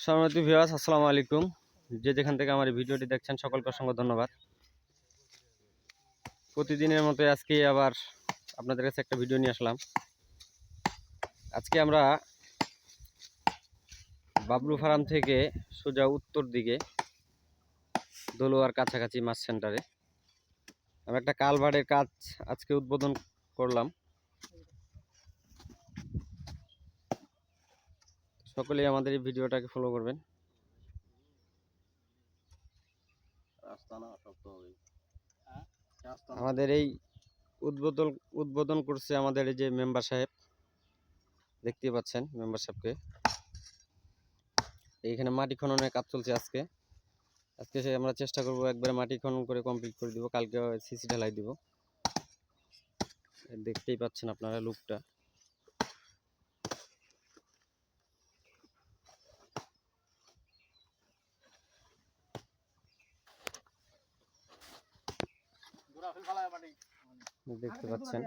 সম্মানিত ভিউয়ার্স, আসসালামু আলাইকুম। যে যেখান থেকে আমার এই ভিডিওটি দেখছেন সকলকে অসংখ্য ধন্যবাদ। প্রতিদিনের মতো আজকে আবার আপনাদের কাছে একটা ভিডিও নিয়ে আসলাম। আজকে আমরা বাবলু ফার্ম থেকে সোজা উত্তর দিকে দোলোয়ার কাছাকাছি মাছ সেন্টারে আমরা একটা কালভার্টের কাজ আজকে উদ্বোধন করলাম। সকলেই আমাদের এই ভিডিওটাকে ফলো করবেন। আমাদের এই উদ্বোধন করছে আমাদের এই যে মেম্বার সাহেব, দেখতে পাচ্ছেন মেম্বার সাহেবকে। এইখানে মাটি খননের কাজ চলছে আজকে আমরা চেষ্টা করব একবারে মাটি খনন করে কমপ্লিট করে দিব। কালকে সিসি ঢালাই দিব। দেখতেই পাচ্ছেন আপনারা লুকটা। দেখতে পাচ্ছেন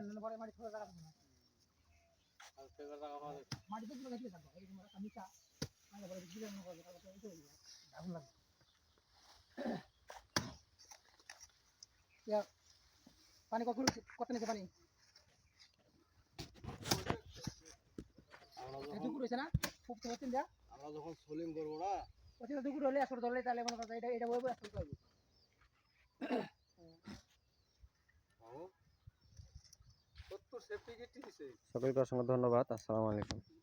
পানি কত নিচে পানি দুপুর হয়েছে না? খুব তো হচ্ছেন যা আমরা যখন সোলিং করবো না ওটা দুপুর হলে আসর ধরলে তাহলে মনে করতে এটা বলবো আসর করবো। সকলকে অসংখ্য ধন্যবাদ। আসসালামু আলাইকুম।